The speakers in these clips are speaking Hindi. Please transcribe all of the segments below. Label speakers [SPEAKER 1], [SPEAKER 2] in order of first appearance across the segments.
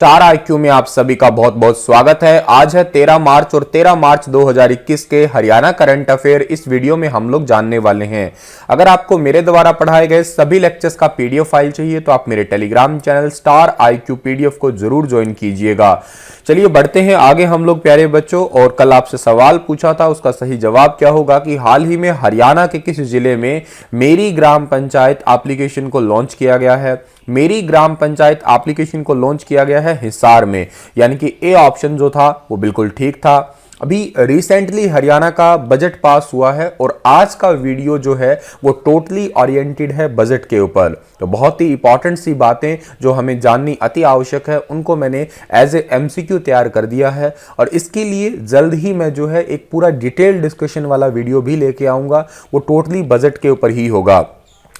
[SPEAKER 1] स्टार आईक्यू में आप सभी का बहुत बहुत स्वागत है। आज है 13 मार्च और 13 मार्च 2021 के हरियाणा करंट अफेयर। इस वीडियो में हम लोग जानने वाले हैं। अगर आपको मेरे द्वारा पढ़ाए गए सभी लेक्चर्स का पीडीएफ फाइल चाहिए तो आप मेरे Telegram channel star IQ PDF को जरूर ज्वाइन कीजिएगा। चलिए बढ़ते हैं आगे हम लोग प्यारे बच्चों। और कल आपसे सवाल पूछा था, उसका सही जवाब क्या होगा कि हाल ही में हरियाणा के किस जिले में मेरी ग्राम पंचायत एप्लीकेशन को लॉन्च किया गया है। मेरी ग्राम पंचायत एप्लीकेशन को लॉन्च किया गया है हिसार में, यानी कि ए ऑप्शन जो था वो बिल्कुल ठीक था। अभी रिसेंटली हरियाणा का बजट पास हुआ है और आज का वीडियो जो है वो टोटली ओरिएंटेड है बजट के ऊपर। तो बहुत ही इंपॉर्टेंट सी बातें जो हमें जाननी अति आवश्यक है उनको मैंने एज ए एमसीक्यू तैयार कर दिया है और इसके लिए जल्द ही मैं जो है एक पूरा डिटेल डिस्कशन वाला वीडियो भी लेके आऊंगा, वो टोटली बजट के ऊपर ही होगा।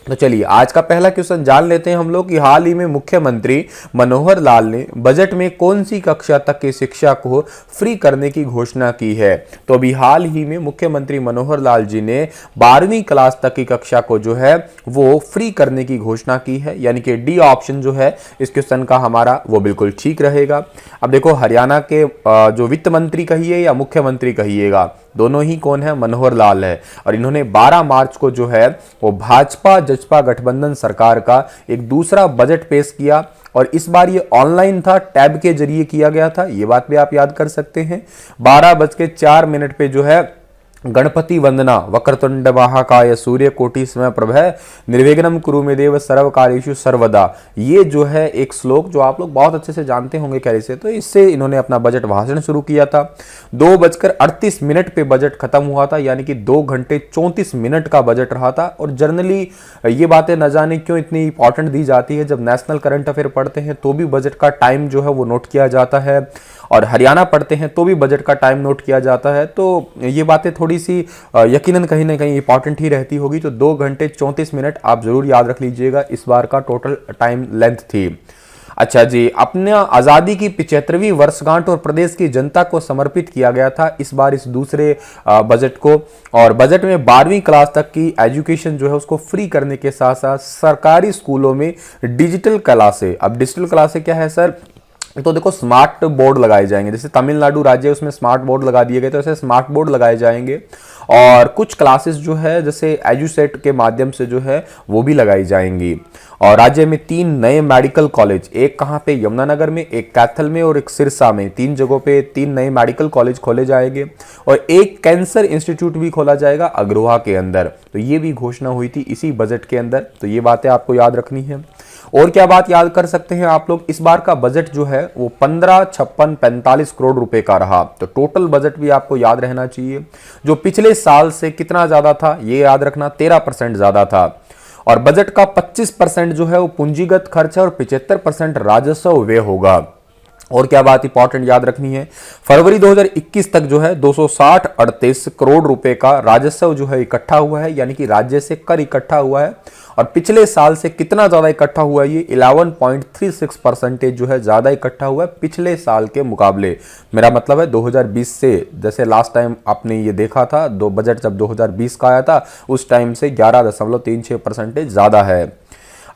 [SPEAKER 1] तो चलिए आज का पहला क्वेश्चन जान लेते हैं हम लोग कि हाल ही में मुख्यमंत्री मनोहर लाल ने बजट में कौन सी कक्षा तक की शिक्षा को फ्री करने की घोषणा की है। तो अभी हाल ही में मुख्यमंत्री मनोहर लाल जी ने 12वीं क्लास तक की कक्षा को जो है वो फ्री करने की घोषणा की है, यानी कि डी ऑप्शन जो है इस क्वेश्चन का हमारा वो बिल्कुल ठीक रहेगा। अब देखो हरियाणा के जो वित्त मंत्री कहिए या मुख्यमंत्री कहिएगा, दोनों ही कौन है, मनोहर लाल है। और इन्होंने 12 मार्च को जो है वो भाजपा जजपा गठबंधन सरकार का एक दूसरा बजट पेश किया और इस बार ये ऑनलाइन था, टैब के जरिए किया गया था। ये बात भी आप याद कर सकते हैं। 12:04 पे जो है गणपति वंदना वक्रतुंड महाकाय सूर्य कोटि समप्रभ निर्विघ्नं कुरु मे देव सर्व कार्येषु सर्वदा, ये जो है एक श्लोक जो आप लोग बहुत अच्छे से जानते होंगे कैसे से, तो इससे इन्होंने अपना बजट भाषण शुरू किया था। 2:38 पे बजट खत्म हुआ था, यानी कि 2 घंटे 34 मिनट का बजट रहा था। और जनरली ये बातें न जाने क्यों इतनी इंपॉर्टेंट दी जाती है, जब नेशनल करंट अफेयर पढ़ते हैं तो भी बजट का टाइम जो है वो नोट किया जाता है और हरियाणा पढ़ते हैं तो भी बजट का टाइम नोट किया जाता है। तो ये बातें थोड़ी सी यकीनन कहीं ना कहीं इंपॉर्टेंट ही रहती होगी। तो 2 घंटे 34 मिनट आप जरूर याद रख लीजिएगा, इस बार का टोटल टाइम लेंथ थी। अच्छा जी, अपने आजादी की 75वीं वर्षगांठ और प्रदेश की जनता को समर्पित किया गया था इस बार इस दूसरे बजट को। और बजट में 12वीं क्लास तक की एजुकेशन जो है उसको फ्री करने के साथ साथ सरकारी स्कूलों में डिजिटल क्लासें, अब डिजिटल क्लासें क्या है सर, तो देखो स्मार्ट बोर्ड लगाए जाएंगे। जैसे तमिलनाडु राज्य है उसमें स्मार्ट बोर्ड लगा दिए गए, तो ऐसे स्मार्ट बोर्ड लगाए जाएंगे। और कुछ क्लासेस जो है जैसे एजुसेट के माध्यम से जो है वो भी लगाई जाएंगी। और राज्य में 3 नए मेडिकल कॉलेज, एक कहाँ पे, यमुनानगर में, एक कैथल में और एक सिरसा में, 3 जगहों पे 3 नए मेडिकल कॉलेज खोले जाएंगे। और एक कैंसर इंस्टीट्यूट भी खोला जाएगा अग्रोहा के अंदर। तो ये भी घोषणा हुई थी इसी बजट के अंदर। तो ये बातें आपको याद रखनी है। और क्या बात याद कर सकते हैं आप लोग, इस बार का बजट जो है वो 15, 56, 45 करोड़ रुपए का रहा। तो टोटल बजट भी आपको याद रहना चाहिए। जो पिछले साल से कितना ज्यादा था ये याद रखना, 13% ज्यादा था। और बजट का 25% जो है वो पूंजीगत खर्च है और 75% राजस्व व्यय होगा। और क्या बात इंपॉर्टेंट याद रखनी है, फरवरी 2021 तक जो है 260.38 करोड़ रुपए का राजस्व जो है इकट्ठा हुआ है, यानी कि राज्य से कर इकट्ठा हुआ है। और पिछले साल से कितना ज्यादा इकट्ठा हुआ है, ये 11.36% जो है ज्यादा इकट्ठा हुआ है पिछले साल के मुकाबले। मेरा मतलब है 2020 से, जैसे लास्ट टाइम आपने ये देखा था दो बजट जब 2020 का आया था उस टाइम से 11.36% ज्यादा है।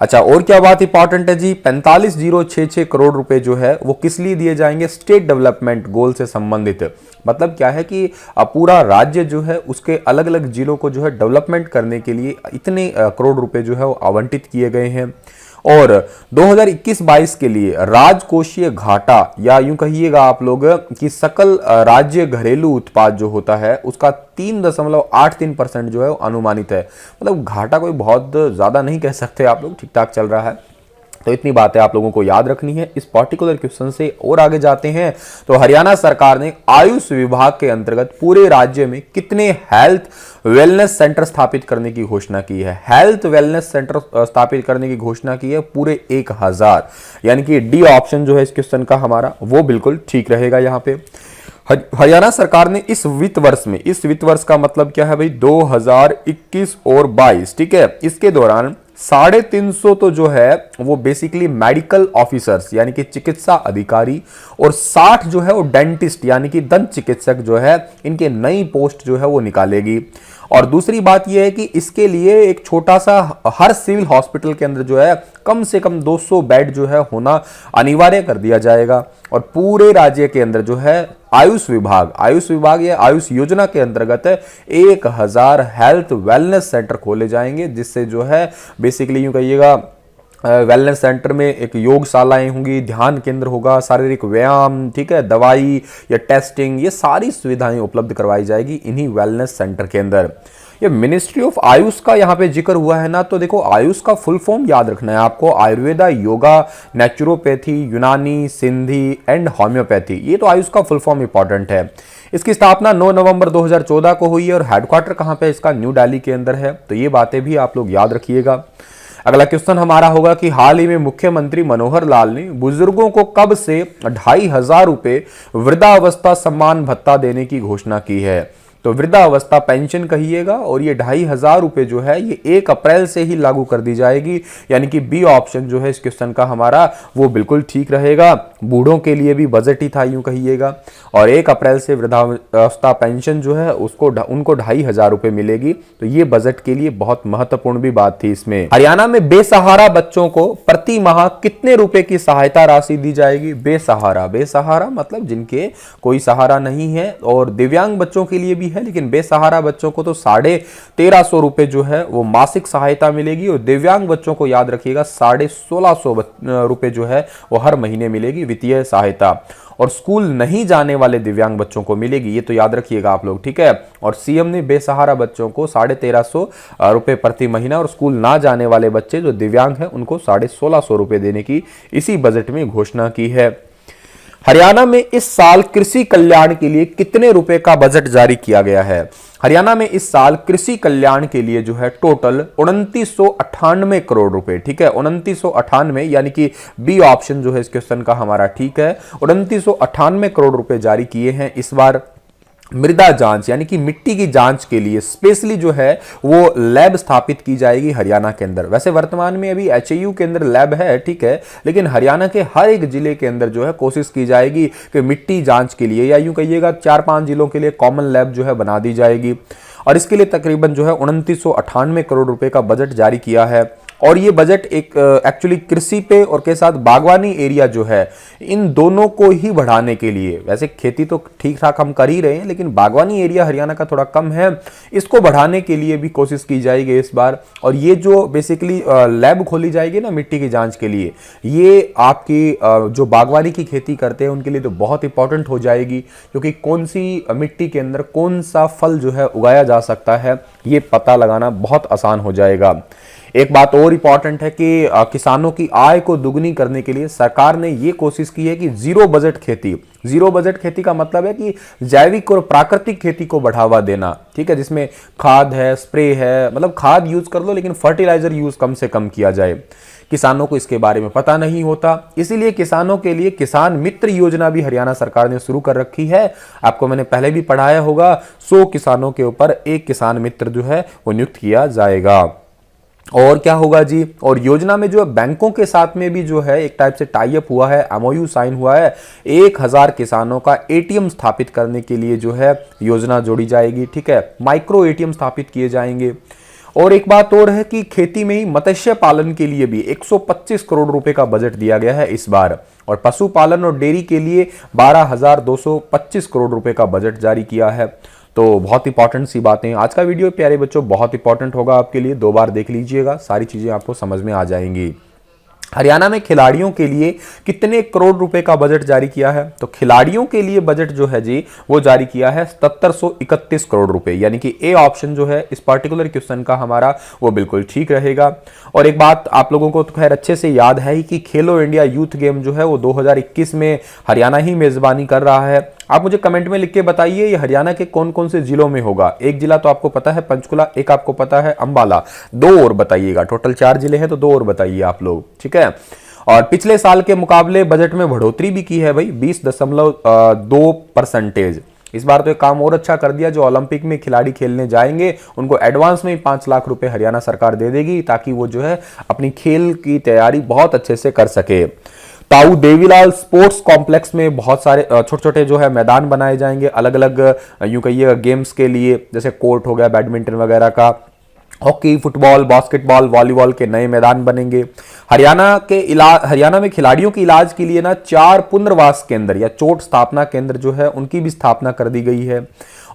[SPEAKER 1] अच्छा, और क्या बात इंपॉर्टेंट है जी, 45,066 करोड़ रुपए जो है वो किस लिए दिए जाएंगे, स्टेट डेवलपमेंट गोल से संबंधित। मतलब क्या है कि पूरा राज्य जो है उसके अलग अलग जिलों को जो है डेवलपमेंट करने के लिए इतने करोड़ रुपए जो है वो आवंटित किए गए हैं। और 2021-22 के लिए राजकोषीय घाटा, या यूं कहिएगा आप लोग कि सकल राज्य घरेलू उत्पाद जो होता है उसका 3.83% जो है अनुमानित है। मतलब घाटा कोई बहुत ज्यादा नहीं कह सकते आप लोग, ठीक ठाक चल रहा है। तो इतनी बातें आप लोगों को याद रखनी है। इस पर्टिकुलर क्वेश्चन से और आगे जाते हैं। तो हरियाणा सरकार ने आयुष विभाग के अंतर्गत पूरे राज्य में कितने हेल्थ वेलनेस सेंटर स्थापित करने की घोषणा की है। हेल्थ वेलनेस सेंटर स्थापित करने की घोषणा की है पूरे 1000, यानी कि डी ऑप्शन जो है इस क्वेश्चन का हमारा वो बिल्कुल ठीक रहेगा। यहाँ पे हरियाणा सरकार ने इस वित्त वर्ष में, इस वित्त वर्ष का मतलब क्या है भाई, 2021 और 22, ठीक है, इसके दौरान 350 तो जो है वो बेसिकली मेडिकल ऑफिसर्स यानी कि चिकित्सा अधिकारी और 60 जो है वो डेंटिस्ट यानी कि दंत चिकित्सक जो है, इनके नई पोस्ट जो है वो निकालेगी। और दूसरी बात यह है कि इसके लिए एक छोटा सा हर सिविल हॉस्पिटल के अंदर जो है कम से कम 200 बेड जो है होना अनिवार्य कर दिया जाएगा। और पूरे राज्य के अंदर जो है आयुष विभाग या आयुष योजना के अंतर्गत 1000 हेल्थ वेलनेस सेंटर खोले जाएंगे, जिससे जो है बेसिकली यूं कहिएगा वेलनेस सेंटर में एक योगशालाएं होंगी, ध्यान केंद्र होगा, शारीरिक व्यायाम, ठीक है, दवाई या टेस्टिंग, ये सारी सुविधाएं उपलब्ध करवाई जाएगी इन्हीं वेलनेस सेंटर के अंदर। ये मिनिस्ट्री ऑफ आयुष का यहाँ पे जिक्र हुआ है ना, तो देखो आयुष का फुल फॉर्म याद रखना है आपको, आयुर्वेदा, योगा, नेचुरोपैथी, यूनानी, सिंधी एंड होम्योपैथी। ये तो आयुष का फुल फॉर्म इंपॉर्टेंट है। इसकी स्थापना 9 नवंबर 2014 को हुई है और हेडक्वार्टर कहाँ पे इसका न्यू दिल्ली के अंदर है। तो ये बातें भी आप लोग याद रखिएगा। अगला क्वेश्चन हमारा होगा कि हाल ही में मुख्यमंत्री मनोहर लाल ने बुजुर्गों को कब से 2500 रुपए वृद्धावस्था सम्मान भत्ता देने की घोषणा की है। तो वृद्धावस्था पेंशन कहिएगा, और ये 2500 रुपए जो है ये 1 अप्रैल से ही लागू कर दी जाएगी, यानी कि बी ऑप्शन जो है इस क्वेश्चन का हमारा वो बिल्कुल ठीक रहेगा। बूढ़ों के लिए भी बजट ही था यूं कहिएगा, और 1 अप्रैल से वृद्धावस्था पेंशन जो है उसको उनको 2500 रुपए मिलेगी। तो ये बजट के लिए बहुत महत्वपूर्ण भी बात थी इसमें। हरियाणा में बेसहारा बच्चों को प्रति माह कितने रुपए की सहायता राशि दी जाएगी। बेसहारा मतलब जिनके कोई सहारा नहीं है, और दिव्यांग बच्चों के लिए भी है, लेकिन बेसहारा बच्चों को तो 1350 रुपए जो है वो मासिक सहायता मिलेगी, और दिव्यांग बच्चों को याद रखिएगा 1650 रुपए जो है वो हर महीने मिलेगी वित्तीय सहायता। और स्कूल नहीं जाने वाले दिव्यांग बच्चों को मिलेगी, ये तो याद रखिएगा आप लोग, ठीक है। और सीएम ने बेसहारा बच्चों को 1350 रुपए प्रति महीना, और स्कूल ना जाने वाले बच्चे जो दिव्यांग हैं उनको 1650 रुपए देने की इसी बजट में घोषणा की है। हरियाणा में इस साल कृषि कल्याण के लिए कितने रुपए का बजट जारी किया गया है। हरियाणा में इस साल कृषि कल्याण के लिए जो है टोटल 2998 करोड़ रुपए, ठीक है, 2998, यानी कि बी ऑप्शन जो है इस क्वेश्चन का हमारा ठीक है। 2998 करोड़ रुपए जारी किए हैं इस बार। मृदा जांच यानी कि मिट्टी की जांच के लिए स्पेशली जो है वो लैब स्थापित की जाएगी हरियाणा के अंदर। वैसे वर्तमान में अभी एचएयू के अंदर लैब है, ठीक है, लेकिन हरियाणा के हर एक जिले के अंदर जो है कोशिश की जाएगी कि मिट्टी जांच के लिए, या यूं कहिएगा 4-5 जिलों के लिए कॉमन लैब जो है बना दी जाएगी। और इसके लिए तकरीबन जो है 2998 करोड़ रुपए का बजट जारी किया है। और ये बजट एक एक्चुअली कृषि पे और के साथ बागवानी एरिया जो है इन दोनों को ही बढ़ाने के लिए, वैसे खेती तो ठीक ठाक हम कर ही रहे हैं, लेकिन बागवानी एरिया हरियाणा का थोड़ा कम है, इसको बढ़ाने के लिए भी कोशिश की जाएगी इस बार। और ये जो बेसिकली लैब खोली जाएगी ना मिट्टी की जांच के लिए, ये आपकी जो बागवानी की खेती करते हैं उनके लिए तो बहुत इंपॉर्टेंट हो जाएगी, क्योंकि कौन सी मिट्टी के अंदर कौन सा फल जो है उगाया जा सकता है ये पता लगाना बहुत आसान हो जाएगा। एक बात और इंपॉर्टेंट है कि किसानों की आय को दुगनी करने के लिए सरकार ने यह कोशिश की है कि जीरो बजट खेती का मतलब है कि जैविक और प्राकृतिक खेती को बढ़ावा देना, ठीक है, जिसमें खाद है, स्प्रे है, मतलब खाद यूज कर लो लेकिन फर्टिलाइजर यूज कम से कम किया जाए। किसानों को इसके बारे में पता नहीं होता, इसीलिए किसानों के लिए किसान मित्र योजना भी हरियाणा सरकार ने शुरू कर रखी है। आपको मैंने पहले भी पढ़ाया होगा, 100 किसानों के ऊपर एक किसान मित्र जो है वो नियुक्त किया जाएगा। और क्या होगा जी, और योजना में जो है बैंकों के साथ में भी जो है एक टाइप से टाई अप हुआ है, एमओयू साइन हुआ है। 1000 किसानों का एटीएम स्थापित करने के लिए जो है योजना जोड़ी जाएगी, ठीक है, माइक्रो एटीएम स्थापित किए जाएंगे। और एक बात और है कि खेती में ही मत्स्य पालन के लिए भी 125 करोड़ रुपए का बजट दिया गया है इस बार, और पशुपालन और डेयरी के लिए 12,225 करोड़ रुपए का बजट जारी किया है। तो बहुत इंपॉर्टेंट सी बातें। आज का वीडियो प्यारे बच्चों बहुत इंपॉर्टेंट होगा आपके लिए, 2 बार देख लीजिएगा, सारी चीजें आपको समझ में आ जाएंगी। हरियाणा में खिलाड़ियों के लिए कितने करोड़ रुपए का बजट जारी किया है। तो खिलाड़ियों के लिए बजट जो है जी वो जारी किया है 7731 करोड़ रुपए, यानी कि ए ऑप्शन जो है इस पर्टिकुलर क्वेश्चन का हमारा वो बिल्कुल ठीक रहेगा। और एक बात आप लोगों को तो खैर अच्छे से याद है ही कि खेलो इंडिया यूथ गेम जो है वो 2021 में हरियाणा ही मेजबानी कर रहा है। आप मुझे कमेंट में लिख के बताइए ये हरियाणा के कौन कौन से जिलों में होगा। एक जिला तो आपको पता है पंचकुला, एक आपको पता है अंबाला, 2 और बताइएगा। टोटल 4 जिले हैं तो 2 और बताइए आप लोग, ठीक है। और पिछले साल के मुकाबले बजट में बढ़ोतरी भी की है भाई, 20.2%। इस बार तो एक काम और अच्छा कर दिया, जो ओलंपिक में खिलाड़ी खेलने जाएंगे उनको एडवांस में 5 लाख रुपए हरियाणा सरकार दे देगी, ताकि वो जो है अपनी खेल की तैयारी बहुत अच्छे से कर सके। ताऊ देवीलाल स्पोर्ट्स कॉम्प्लेक्स में बहुत सारे छोटे छोटे जो है मैदान बनाए जाएंगे अलग अलग यूं कहिएगा गेम्स के लिए, जैसे कोर्ट हो गया बैडमिंटन वगैरह का, हॉकी, फुटबॉल, बास्केटबॉल, वॉलीबॉल के नए मैदान बनेंगे। हरियाणा में खिलाड़ियों के इलाज के लिए ना 4 पुनर्वास केंद्र या चोट स्थापना केंद्र जो है उनकी भी स्थापना कर दी गई है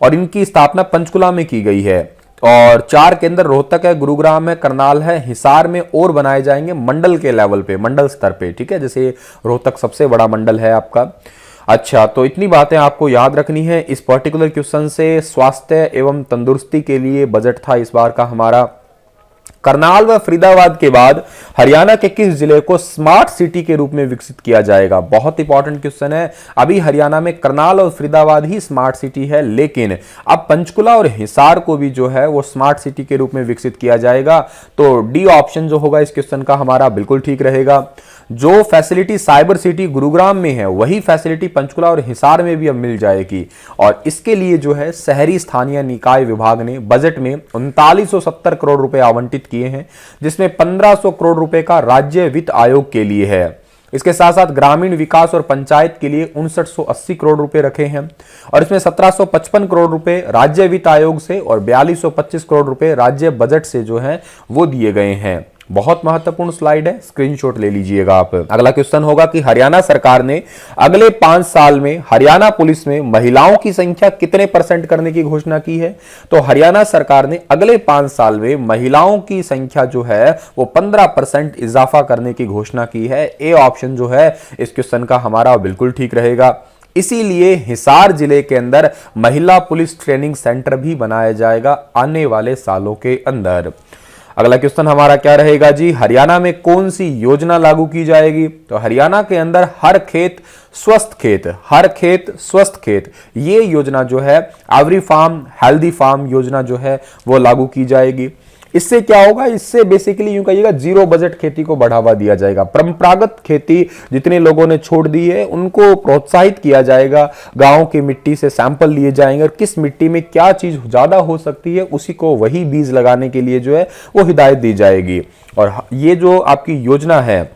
[SPEAKER 1] और इनकी स्थापना पंचकुला में की गई है। और 4 केंद्र रोहतक है, गुरुग्राम है, करनाल है, हिसार में और बनाए जाएंगे मंडल के लेवल पे, मंडल स्तर पे, ठीक है, जैसे रोहतक सबसे बड़ा मंडल है आपका। अच्छा, तो इतनी बातें आपको याद रखनी है इस पर्टिकुलर क्वेश्चन से। स्वास्थ्य एवं तंदुरुस्ती के लिए बजट था इस बार का हमारा। करनाल व फरीदाबाद के बाद हरियाणा के किस जिले को स्मार्ट सिटी के रूप में विकसित किया जाएगा? बहुत इंपॉर्टेंट क्वेश्चन है। अभी हरियाणा में करनाल और फरीदाबाद ही स्मार्ट सिटी है, लेकिन अब पंचकुला और हिसार को भी जो है वो स्मार्ट सिटी के रूप में विकसित किया जाएगा। तो डी ऑप्शन जो होगा इस क्वेश्चन का हमारा बिल्कुल ठीक रहेगा। जो फैसिलिटी साइबर सिटी गुरुग्राम में है वही फैसिलिटी पंचकुला और हिसार में भी अब मिल जाएगी। और इसके लिए जो है शहरी स्थानीय निकाय विभाग ने बजट में 3970 करोड़ रुपए आवंटित किए हैं, जिसमें 1500 करोड़ रुपए का राज्य वित्त आयोग के लिए है। इसके साथ साथ ग्रामीण विकास और पंचायत के लिए 5980 करोड़ रुपए रखे हैं और इसमें 1755 करोड़ रुपए राज्य वित्त आयोग से और 4225 करोड़ रुपए राज्य बजट से जो है वो दिए गए हैं। बहुत महत्वपूर्ण स्लाइड है, स्क्रीनशॉट ले लीजिएगा आप। अगला क्वेश्चन होगा कि हरियाणा सरकार ने अगले 5 साल में हरियाणा पुलिस में महिलाओं की संख्या कितने % करने की घोषणा की है? तो हरियाणा सरकार ने अगले 5 साल में महिलाओं की संख्या जो है वो 15% इजाफा करने की घोषणा की है। ए ऑप्शन जो है इस क्वेश्चन का हमारा बिल्कुल ठीक रहेगा। इसीलिए हिसार जिले के अंदर महिला पुलिस ट्रेनिंग सेंटर भी बनाया जाएगा आने वाले सालों के अंदर। अगला क्वेश्चन हमारा क्या रहेगा जी? हरियाणा में कौन सी योजना लागू की जाएगी? तो हरियाणा के अंदर हर खेत स्वस्थ खेत, हर खेत स्वस्थ खेत, ये योजना जो है एवरी फार्म हेल्दी फार्म योजना जो है वो लागू की जाएगी। इससे क्या होगा? इससे बेसिकली यूं कहिएगा जीरो बजट खेती को बढ़ावा दिया जाएगा। परंपरागत खेती जितने लोगों ने छोड़ दी है उनको प्रोत्साहित किया जाएगा। गांव की मिट्टी से सैंपल लिए जाएंगे और किस मिट्टी में क्या चीज ज्यादा हो सकती है उसी को वही बीज लगाने के लिए जो है वो हिदायत दी जाएगी। और ये जो आपकी योजना है,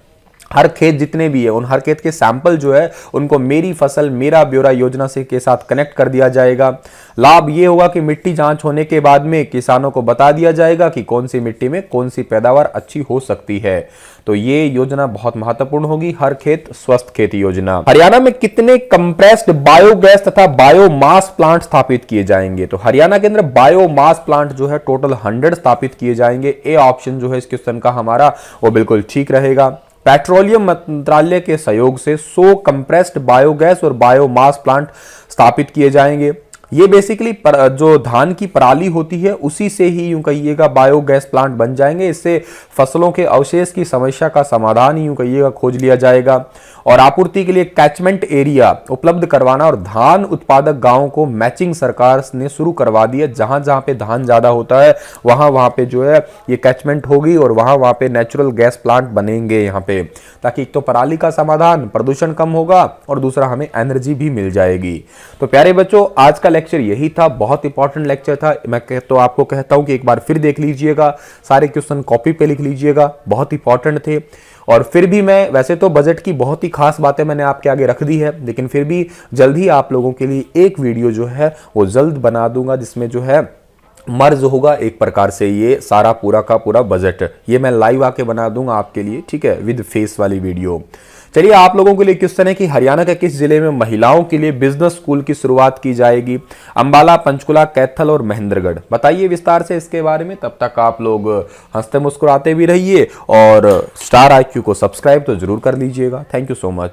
[SPEAKER 1] हर खेत जितने भी है उन हर खेत के सैंपल जो है उनको मेरी फसल मेरा ब्यौरा योजना से के साथ कनेक्ट कर दिया जाएगा। लाभ ये होगा कि मिट्टी जांच होने के बाद में किसानों को बता दिया जाएगा कि कौन सी मिट्टी में कौन सी पैदावार अच्छी हो सकती है। तो ये योजना बहुत महत्वपूर्ण होगी, हर खेत स्वस्थ खेती योजना। हरियाणा में कितने कंप्रेस्ड बायोगैस तथा बायोमास प्लांट स्थापित किए जाएंगे? तो हरियाणा के अंदर बायोमास प्लांट जो है टोटल 100 स्थापित किए जाएंगे। ए ऑप्शन जो है इस क्वेश्चन का हमारा वो बिल्कुल ठीक रहेगा। पेट्रोलियम मंत्रालय के सहयोग से 100 कंप्रेस्ड बायोगैस और बायोमास प्लांट स्थापित किए जाएंगे। ये बेसिकली जो धान की पराली होती है उसी से ही यूं कहिएगा बायोगैस प्लांट बन जाएंगे। इससे फसलों के अवशेष की समस्या का समाधान यूं कहिएगा खोज लिया जाएगा। और आपूर्ति के लिए कैचमेंट एरिया उपलब्ध करवाना और धान उत्पादक गांवों को मैचिंग सरकार ने शुरू करवा दी है। जहां जहां पे धान ज्यादा होता है वहां वहां पे जो है ये कैचमेंट होगी और वहां वहां पे नेचुरल गैस प्लांट बनेंगे यहाँ पे, ताकि एक तो पराली का समाधान, प्रदूषण कम होगा और दूसरा हमें एनर्जी भी मिल जाएगी। तो प्यारे बच्चों, आज का लेक्चर यही था, बहुत इंपॉर्टेंट लेक्चर था। मैं तो आपको कहता हूं कि एक बार फिर देख लीजिएगा, सारे क्वेश्चन कॉपी पे लिख लीजिएगा, बहुत इंपॉर्टेंट थे। और फिर भी मैं वैसे तो बजट की बहुत ही खास बातें मैंने आपके आगे रख दी है, लेकिन फिर भी जल्द ही आप लोगों के लिए एक वीडियो जो है वो जल्द बना दूंगा, जिसमें जो है मर्ज होगा एक प्रकार से ये सारा पूरा का पूरा बजट, ये मैं लाइव आके बना दूंगा आपके लिए, ठीक है, विद फेस वाली वीडियो। चलिए, आप लोगों के लिए क्वेश्चन है कि हरियाणा के किस जिले में महिलाओं के लिए बिजनेस स्कूल की शुरुआत की जाएगी? अंबाला, पंचकुला, कैथल और महेंद्रगढ़। बताइए विस्तार से इसके बारे में। तब तक आप लोग हंसते मुस्कुराते भी रहिए और स्टार IQ को सब्सक्राइब तो जरूर कर लीजिएगा। Thank you so much.